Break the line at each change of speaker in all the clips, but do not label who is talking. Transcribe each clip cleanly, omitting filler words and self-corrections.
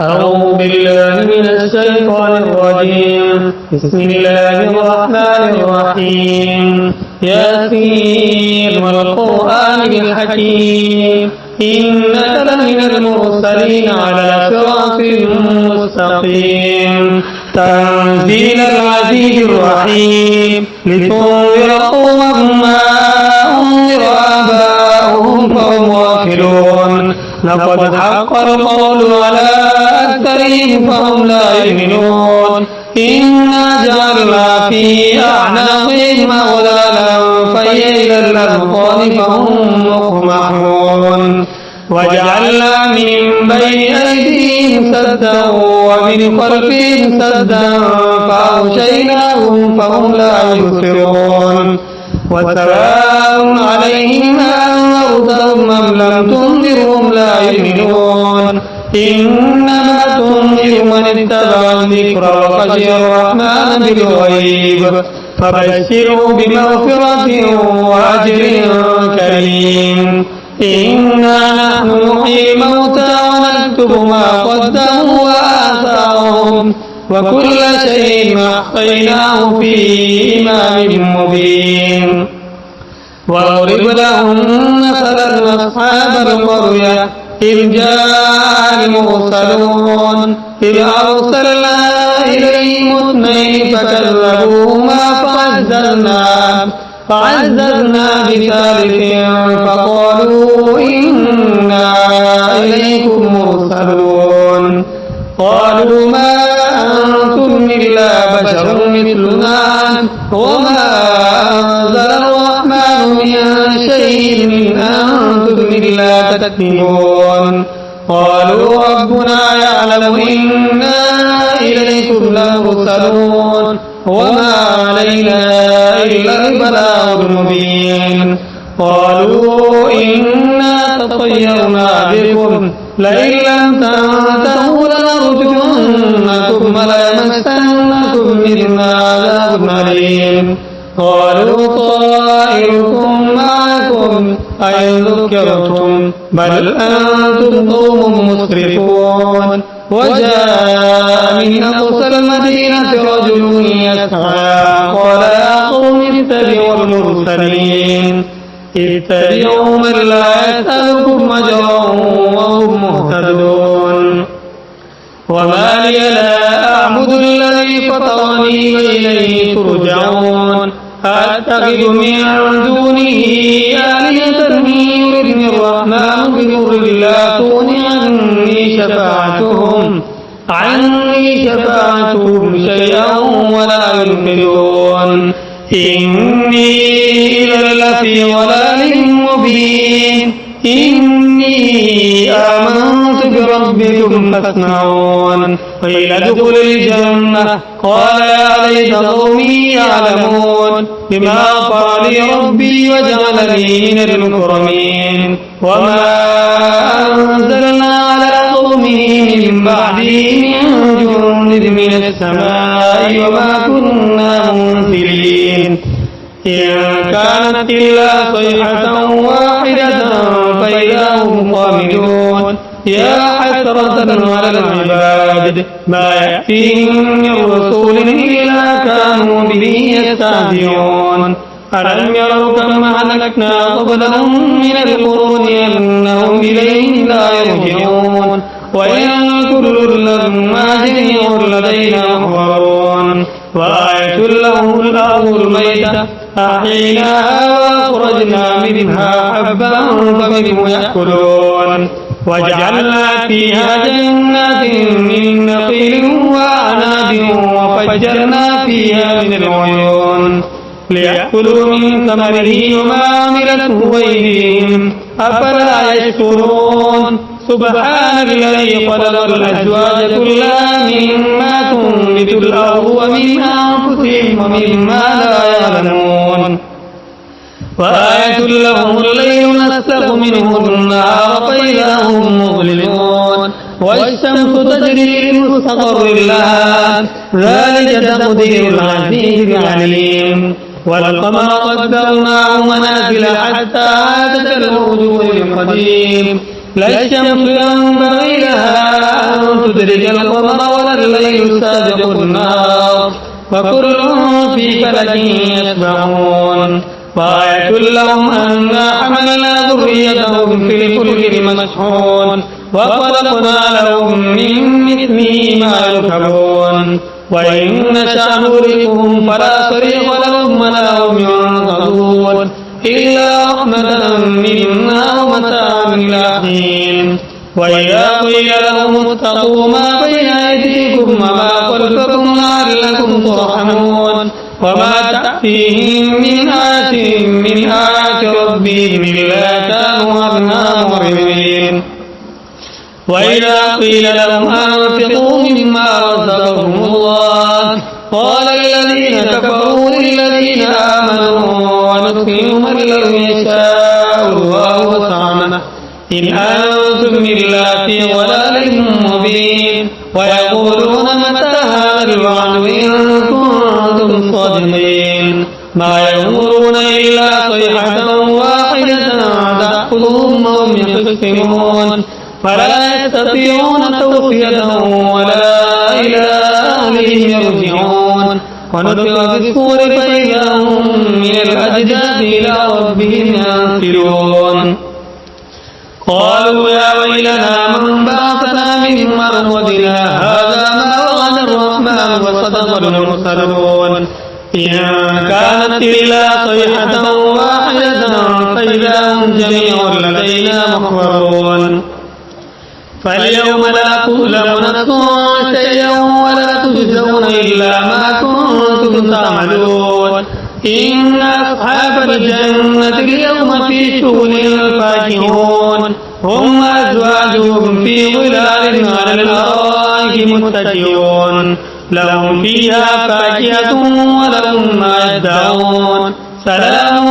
أعوذ بالله من الشيطان الرجيم. بسم الله الرحمن الرحيم. ياسين والقرآن الحكيم إنك لمن المرسلين على صراط مستقيم. تنزيل العزيز الرحيم لتنذر قوما ما أنذر آباؤهم فهم غافلون. لقد حق القول على أكثرهم فهم لا يؤمنون. إنا جعلنا في أعناقهم أغلالا فهي إلى الأذقان فهم مقمحون. وجعلنا من بين أيديهم سدا ومن خلفهم سدا فأغشيناهم فهم لا يبصرون. وسواء عليهم أنذرتهم أم لم تنذرهم لا يؤمنون. إنما تنذر من اتبع الذكر وخشي الرحمن بالغيب فبشره بمغفرة وأجر كريم. إنا نحن نحيي الموتى ونكتب ما قدموا وآثارهم وكل شيء أحصيناه في إمام مبين. واضرب لهم مثلا أصحاب القرية إذ جاء المرسلون إذ أرسلنا إليهم اثنين فكذبوهما فعززنا بثالث فقالوا إنا إليكم مرسلون. قالوا ما أنتم إلا بشر مثلنا وما أنزل الرحمن من شيء إن أنتم إلا تكذبون. قالوا ربنا يعلم إنا إليكم لمرسلون وما علينا إلا البلاغ المبين. قالوا إنا تطيرنا بكم لئن لم تنتهوا لنرجمنكم وليمسنكم منا عذاب أليم. قالوا طائركم معكم أئن ذكرتم بل أنتم قوم مسرفون. وجاء من أقصى المدينة رجل يسعى قال يا قوم اتبعوا المرسلين اتبعوا من لا يسألكم أجرا وهم مهتدون. وما لي لا أعبد الذي فطرني وإليه ترجعون. أتخذ من دونه آلهة يردني الرحمن بضر لا تغن عني شفاعتهم شيئا ولا ينقذون. إني إذا لفي ضلال مبين. إني آمنت بربكم فاسمعون. قيل ادخل الجنة قال يا ليت قومي يعلمون بما غفر لي ربي وجعلني من المكرمين. وما أنزلنا على قومه من بعده من جند من السماء وما كنا منزلين. إن كانت إلا صيحة واحدة فإذا هم خامدون. يا حسرة على العباد ما يأتيهم من رسول إلا كانوا به يستهزئون. ألم يروا كم أهلكنا قبلهم من القرون أنهم إليهم لا يرجعون. وإن كل لما جميع لدينا محضرون. وآية لهم الأرض الميتة أحييناها وأخرجنا منها حبا فمنه يأكلون. وجعلنا فيها جنات من نخيل وأعناب وفجرنا فيها من العيون ليأكلوا من ثمره وما عملته أيديهم أفلا يشكرون. سبحان الذي خلق الأزواج كلها مما تنبت الأرض ومن أنفسهم ومما لا يعلمون. وآية لهم الليل نسلخ منه النهار فإذا هم مظلمون. والشمس تجري لمستقر لها ذلك تقدير العزيز العليم. والقمر قدرناه منازل حتى عاد كالعرجون القديم. لا الشمس ينبغي لها أن تدرك القمر ولا الليل سابق النهار وكل في فلك يسبحون وآية لهم أنا حملنا ذريتهم في الفلك المشحون وخلقنا لهم من مثله ما يركبون وإن نشأ نغرقهم فلا صريخ لهم ولا هم ينقذون إلا رحمة منا ومتاعا إلى حين وإذا قيل لهم اتقوا ما بين أيديكم وما خلفكم لعلكم ترحمون وما تأتيهم من آية من آيات ربهم إلا كانوا عنها معرضين وإذا قيل لهم أنفقوا مما رزقهم الله قال الذين كفروا للذين آمنوا ونطعم من لو يشاء الله وطعمه إن أنتم إلا في ضلال مبين ويقولون متى هذا الوعد إن كنتم صادقين ما ينظرون إلا صيحة واحدة تأخذهم وهم يخصمون ولا يستطيعون توصية ولا إلى أهلهم يرجعون ونفخ في الصور فإذا هم من الأجداث إلى ربهم ينسلون قالوا يا ويلنا من بعثنا من مرقدنا هذا ما وعد الرحمن وصدق المرسلون إن كانت إلا صيحة واحدة فإذا هم جميع لدينا محضرون فاليوم لا تظلم نفس شيئا ولا تجزون إلا ما كنتم تعملون إن أصحاب الجنة اليوم في شغل فاكهون هم أزواجهم في ظلال على الأرائك متكئون لهم فيها فاكهة ولهم ما يدعون سلام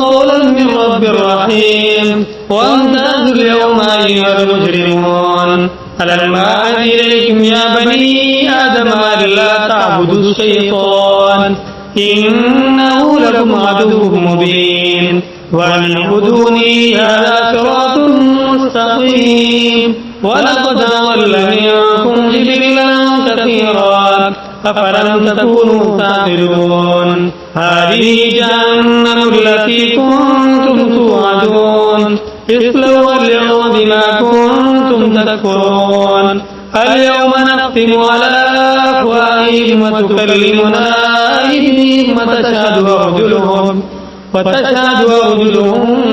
قولا من رب رحيم وامتازوا اليوم أيها المجرمون ألم أعهد إليكم يا بني آدم ألا تعبدوا الشيطان إنه لكم عدو مبين وأن اعبدوني هذا صراط مستقيم ولقد أضل منكم جبلا كثيرا أفلم تكونوا تعقلون هذه جهنم التي كنتم توعدون اصلوا اليوم بما كنتم تكفرون اليوم نختم على أفواههم وتكلمنا أيديهم وتشهد أرجلهم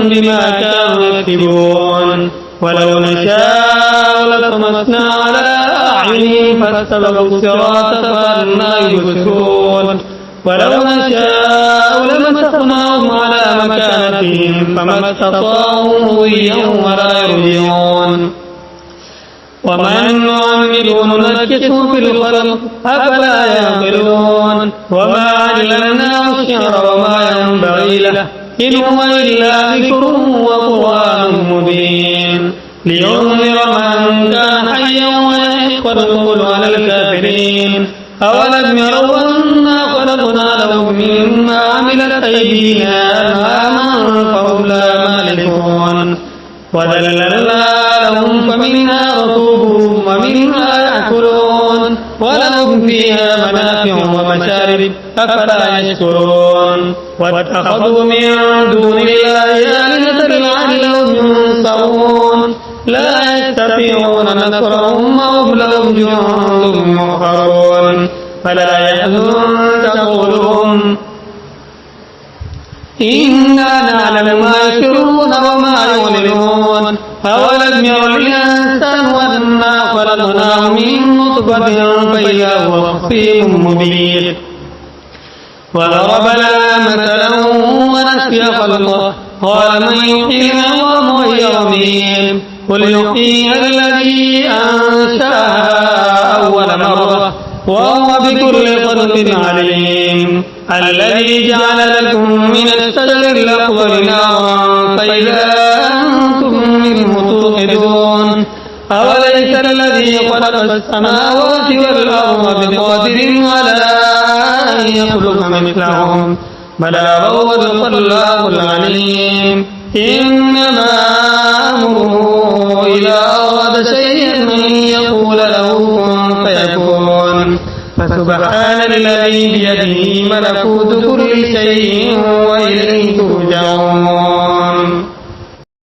بما كانوا يكسبون ولو نشاء لطمسنا على أعينهم فاستبقوا الصراط فأنى يبصرون ولو نشاء لمسخناهم على مكانتهم فما استطاعوا مضيا ولا يرجعون ومن نعمره ننكسه في الخلق أفلا يعقلون وما علمناه الشعر وما ينبغي له إن هو إلا ذكر وقرآن مبين لينذر من كان حيا ويحق القول على الكافرين أولم يروا أنا خلقنا لهم مما عملت أيدينا أنعاما فهم لا مالكون وذللنا لهم فمنها ركوبهم ومنها يأكلون ولهم فيها منافع ومشارب أفلا يشكرون واتخذوا من دون الله آلهة لعلهم ينصرون لا يستطيعون نصرهم وهم لهم جند محضرون فلا يحزنك قولهم إنا نعلم ما يسرون وما يعلنون أولم ير الإنسان أنا خلقناه من نطفة فإذا هو خصيم مبين وضرب لنا مثلا ونسي خلقه قال من يحيي العظام وهي رميم قل يحييها الذي أنشأها أول مرة وهو بكل خلق عليم الذي جعل لكم من الشجر الأخضر نارا فإذا أنتم منه توقدون أوليس الذي خلق السماوات والأرض بقادر على أن يخلق مثلهم بلى وهو الخلاق العليم إنما أمره إذا أراد شيئا أن يقول له فسبحان الذي بيده ملكوت كل شيء وإليه